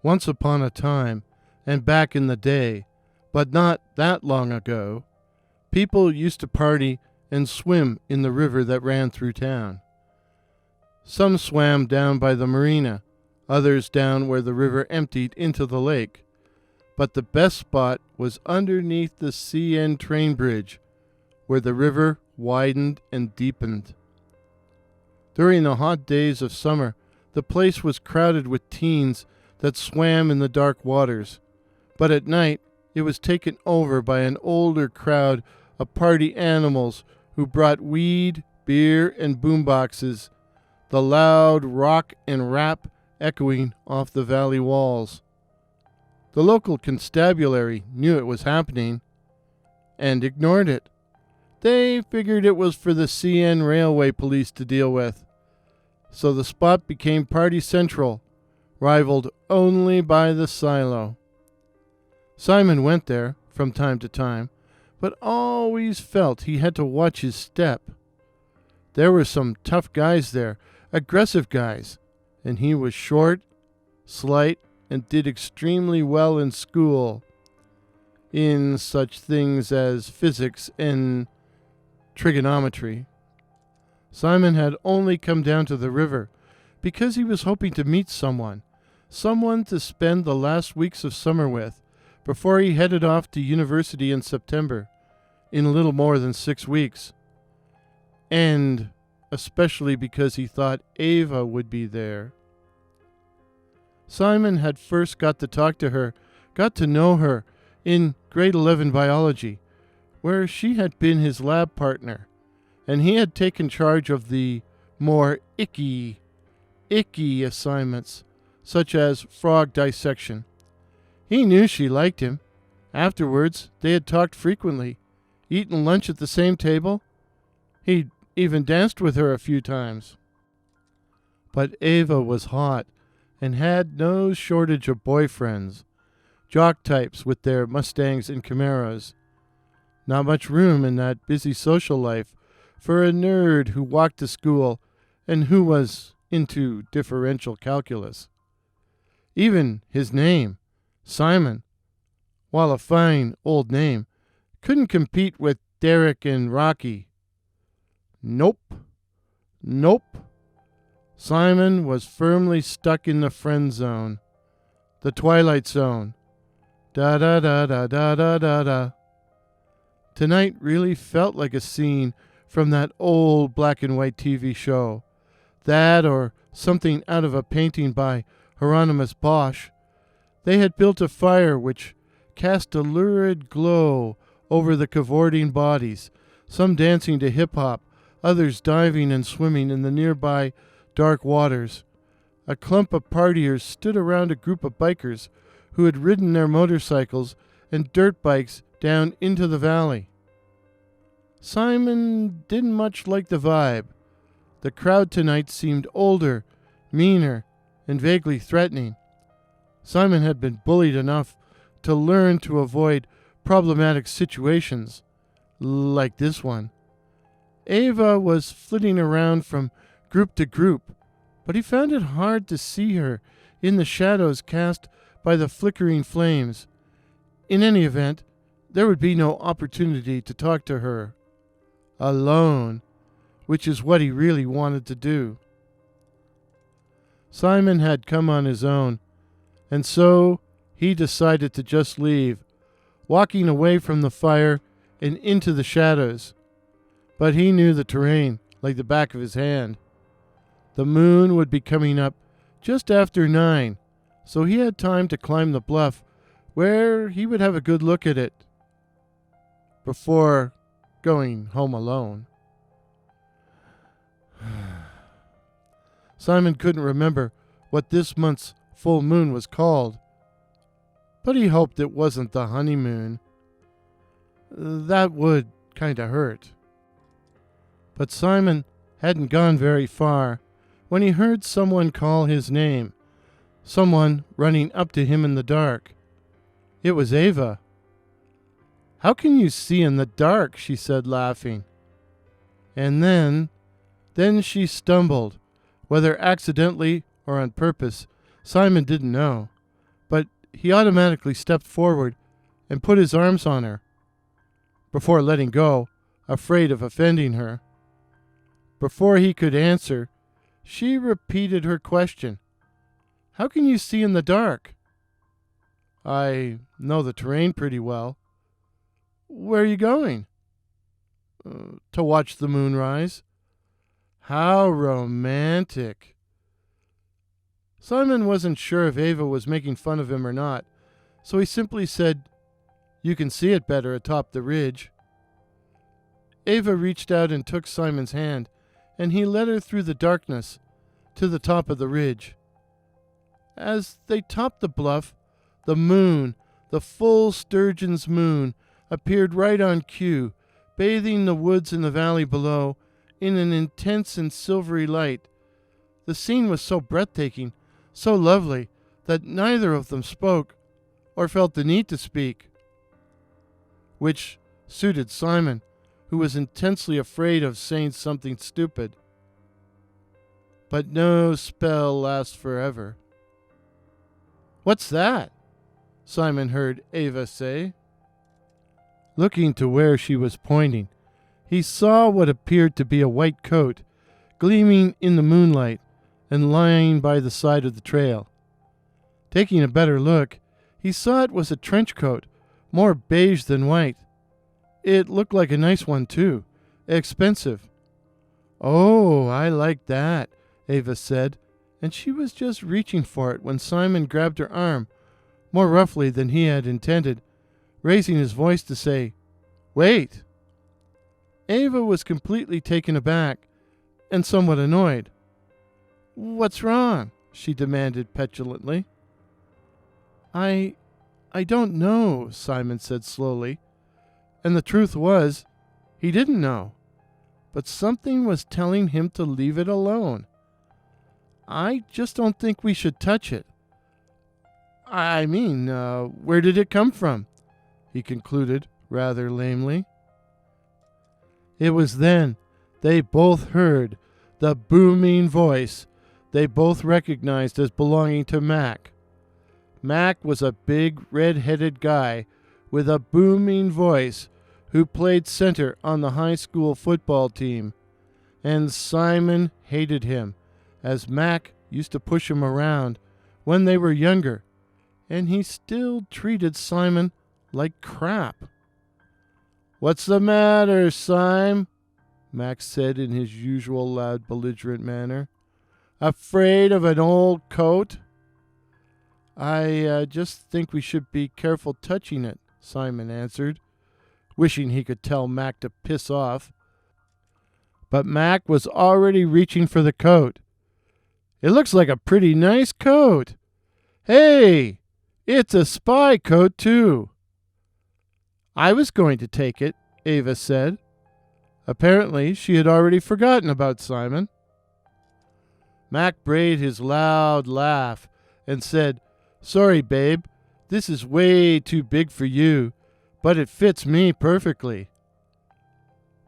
Once upon a time, and back in the day, but not that long ago, people used to party and swim in the river that ran through town. Some swam down by the marina, others down where the river emptied into the lake. But the best spot was underneath the CN train bridge, where the river widened and deepened. During the hot days of summer, the place was crowded with teens that swam in the dark waters, but at night it was taken over by an older crowd of party animals who brought weed, beer, and boomboxes, the loud rock and rap echoing off the valley walls. The local constabulary knew it was happening and ignored it. They figured it was for the CN Railway Police to deal with. So the spot became party central, rivaled only by the silo. Simon went there from time to time, but always felt he had to watch his step. There were some tough guys there, aggressive guys, and he was short, slight, and did extremely well in school, in such things as physics and trigonometry. Simon had only come down to the river because he was hoping to meet someone to spend the last weeks of summer with, before he headed off to university in September, in a little more than 6 weeks. And especially because he thought Ava would be there. Simon had first got to talk to her, got to know her, in grade 11 biology, where she had been his lab partner, and he had taken charge of the more icky assignments, such as frog dissection. He knew she liked him. Afterwards, they had talked frequently, eaten lunch at the same table. He'd even danced with her a few times. But Ava was hot and had no shortage of boyfriends, jock types with their Mustangs and Camaros. Not much room in that busy social life for a nerd who walked to school and who was into differential calculus. Even his name, Simon, while a fine old name, couldn't compete with Derek and Rocky. Nope. Simon was firmly stuck in the friend zone, the twilight zone. Da-da-da-da-da-da-da-da. Tonight really felt like a scene from that old black and white TV show. That or something out of a painting by Hieronymus Bosch. They had built a fire which cast a lurid glow over the cavorting bodies, some dancing to hip-hop, others diving and swimming in the nearby dark waters. A clump of partiers stood around a group of bikers who had ridden their motorcycles and dirt bikes down into the valley. Simon didn't much like the vibe. The crowd tonight seemed older, meaner, and vaguely threatening. Simon had been bullied enough to learn to avoid problematic situations like this one. Ava was flitting around from group to group, but he found it hard to see her in the shadows cast by the flickering flames. In any event, there would be no opportunity to talk to her alone, which is what he really wanted to do. Simon had come on his own, and so he decided to just leave, walking away from the fire and into the shadows. But he knew the terrain like the back of his hand. The moon would be coming up just after 9, so he had time to climb the bluff where he would have a good look at it before going home alone. Simon couldn't remember what this month's full moon was called, but he hoped it wasn't the honeymoon. That would kind of hurt. But Simon hadn't gone very far when he heard someone call his name, someone running up to him in the dark. It was Ava. "How can you see in the dark?" she said, laughing. And then she stumbled, whether accidentally or on purpose, Simon didn't know. he automatically stepped forward and put his arms on her, before letting go, afraid of offending her. Before he could answer, she repeated her question. "How can you see in the dark?" "I know the terrain pretty well." "Where are you going?" To watch the moon rise." "How romantic." Simon wasn't sure if Ava was making fun of him or not, so he simply said, "You can see it better atop the ridge." Ava reached out and took Simon's hand, and he led her through the darkness to the top of the ridge. As they topped the bluff, the moon, the full Sturgeon's moon, appeared right on cue, bathing the woods in the valley below in an intense and silvery light. The scene was so breathtaking, so lovely, that neither of them spoke or felt the need to speak, which suited Simon, who was intensely afraid of saying something stupid. But no spell lasts forever. "What's that?" Simon heard Ava say. Looking to where she was pointing, he saw what appeared to be a white coat gleaming in the moonlight and lying by the side of the trail. Taking a better look, he saw it was a trench coat, more beige than white. It looked like a nice one, too. Expensive. "Oh, I like that," Ava said, and she was just reaching for it when Simon grabbed her arm, more roughly than he had intended, raising his voice to say, "Wait." Ava was completely taken aback and somewhat annoyed. "What's wrong?" she demanded petulantly. I don't know," Simon said slowly. And the truth was, he didn't know. But something was telling him to leave it alone. "I just don't think we should touch it." I mean, where did it come from?" he concluded rather lamely. It was then they both heard the booming voice they both recognized as belonging to Mac. Mac was a big red-headed guy with a booming voice who played center on the high school football team, and Simon hated him, as Mac used to push him around when they were younger, and he still treated Simon like crap. "What's the matter, Sime?" Mac said in his usual loud, belligerent manner. "Afraid of an old coat?" I just think we should be careful touching it," Simon answered, wishing he could tell Mac to piss off. But Mac was already reaching for the coat. "It looks like a pretty nice coat. Hey, it's a spy coat, too." "I was going to take it," Ava said. Apparently, she had already forgotten about Simon. Mac brayed his loud laugh and said, "Sorry, babe, this is way too big for you, but it fits me perfectly."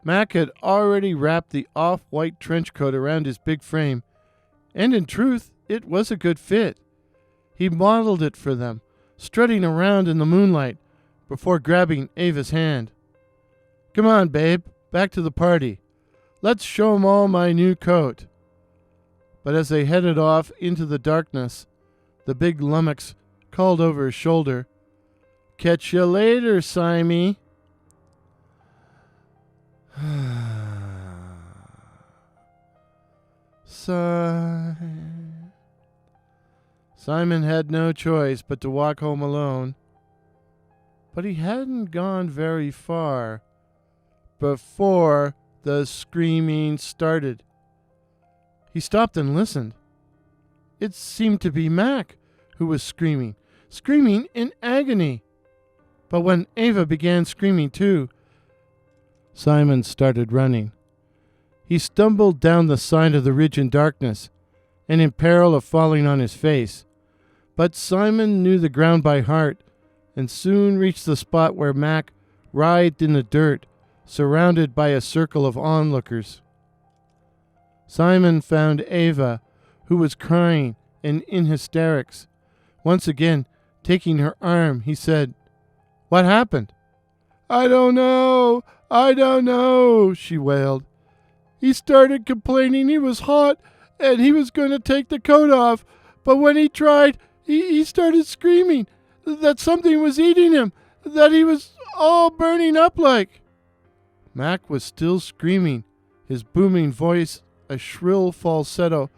Mac had already wrapped the off-white trench coat around his big frame, and in truth, it was a good fit. He modeled it for them, strutting around in the moonlight, before grabbing Ava's hand. "Come on, babe, back to the party. Let's show 'em all my new coat." But as they headed off into the darkness, the big lummox called over his shoulder, "Catch you later, Simey." Sigh. Simon had no choice but to walk home alone. But he hadn't gone very far before the screaming started. He stopped and listened. It seemed to be Mac who was screaming in agony. But when Ava began screaming too, Simon started running. He stumbled down the side of the ridge in darkness, and in peril of falling on his face. But Simon knew the ground by heart, and soon reached the spot where Mac writhed in the dirt, surrounded by a circle of onlookers. Simon found Ava, who was crying and in hysterics, once again Taking her arm, he said, "What happened?" "I don't know. I don't know," she wailed. "He started complaining he was hot and he was going to take the coat off. But when he tried, he started screaming that something was eating him, that he was all burning up like." Mac was still screaming, his booming voice a shrill falsetto.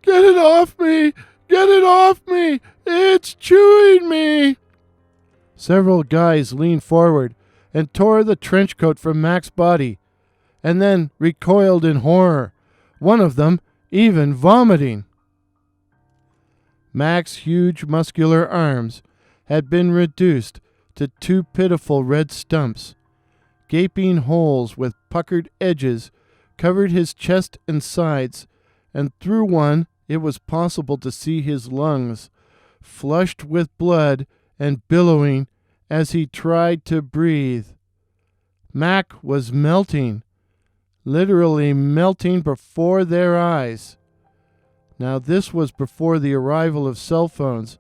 "Get it off me! Get it off me! It's chewing me!" Several guys leaned forward and tore the trench coat from Mac's body, and then recoiled in horror, one of them even vomiting. Mac's huge muscular arms had been reduced to two pitiful red stumps. Gaping holes with puckered edges covered his chest and sides, and through one it was possible to see his lungs, flushed with blood and billowing as he tried to breathe. Mac was melting, literally melting before their eyes. Now this was before the arrival of cell phones,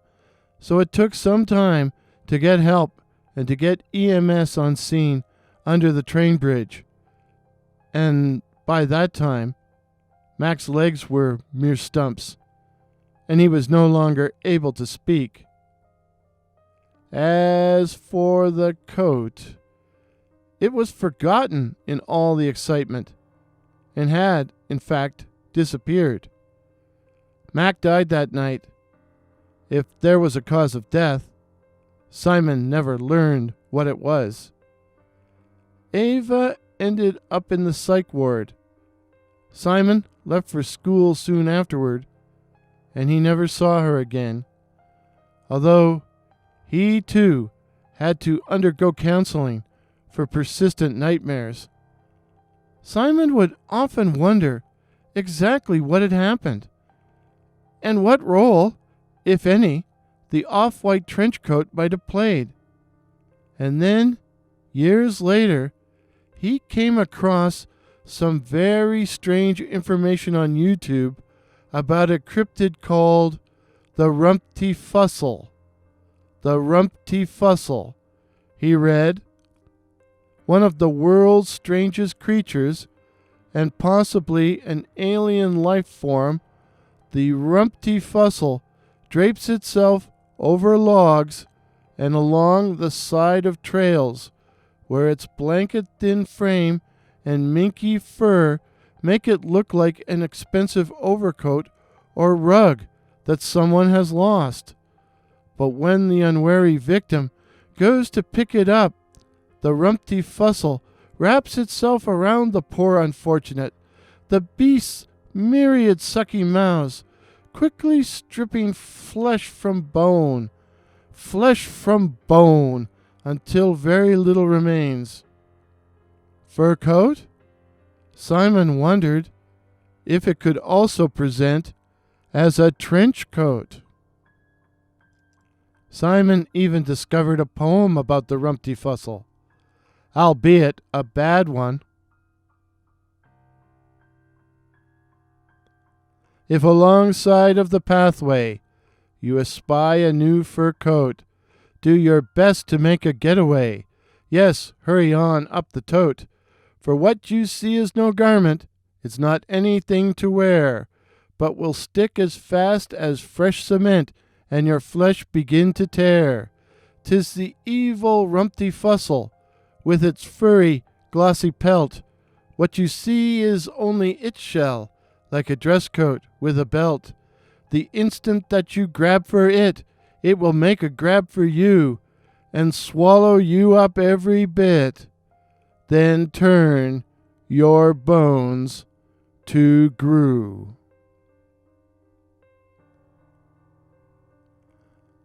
so it took some time to get help and to get EMS on scene under the train bridge. And by that time, Mac's legs were mere stumps, and he was no longer able to speak. As for the coat, it was forgotten in all the excitement, and had, in fact, disappeared. Mac died that night. If there was a cause of death, Simon never learned what it was. Ava ended up in the psych ward. Simon left for school soon afterward, and he never saw her again, although he too had to undergo counseling for persistent nightmares. Simon would often wonder exactly what had happened, and what role, if any, the off-white trench coat might have played. And then, years later, he came across some very strange information on YouTube about a cryptid called the Rumptifusel. The Rumptifusel, he read, one of the world's strangest creatures, and possibly an alien life form. The Rumptifusel drapes itself over logs and along the side of trails, where its blanket-thin frame and minky fur make it look like an expensive overcoat or rug that someone has lost. But when the unwary victim goes to pick it up, the Rumptifusel wraps itself around the poor unfortunate, the beast's myriad sucking mouths, quickly stripping flesh from bone, until very little remains. Fur coat? Simon wondered if it could also present as a trench coat. Simon even discovered a poem about the Rumptifusel, albeit a bad one. If alongside of the pathway you espy a new fur coat, do your best to make a getaway. Yes, hurry on up the tote, for what you see is no garment, it's not anything to wear, but will stick as fast as fresh cement, and your flesh begin to tear. 'Tis the evil Rumptifusel, with its furry, glossy pelt. What you see is only its shell, like a dress coat with a belt. The instant that you grab for it, it will make a grab for you, and swallow you up every bit. Then turn your bones to grue.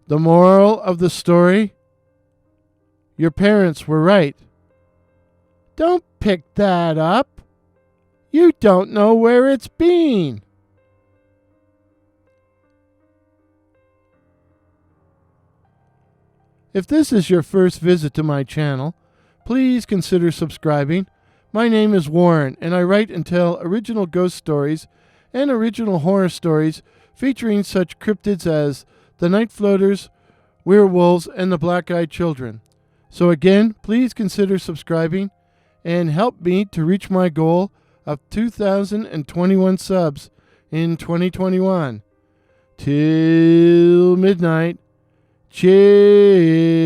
The moral of the story? Your parents were right. Don't pick that up. You don't know where it's been. If this is your first visit to my channel, please consider subscribing. My name is Warren, and I write and tell original ghost stories and original horror stories featuring such cryptids as the Night Floaters, werewolves, and the black-eyed children. So again, please consider subscribing and help me to reach my goal of 2,021 subs in 2021. Till midnight. Cheers.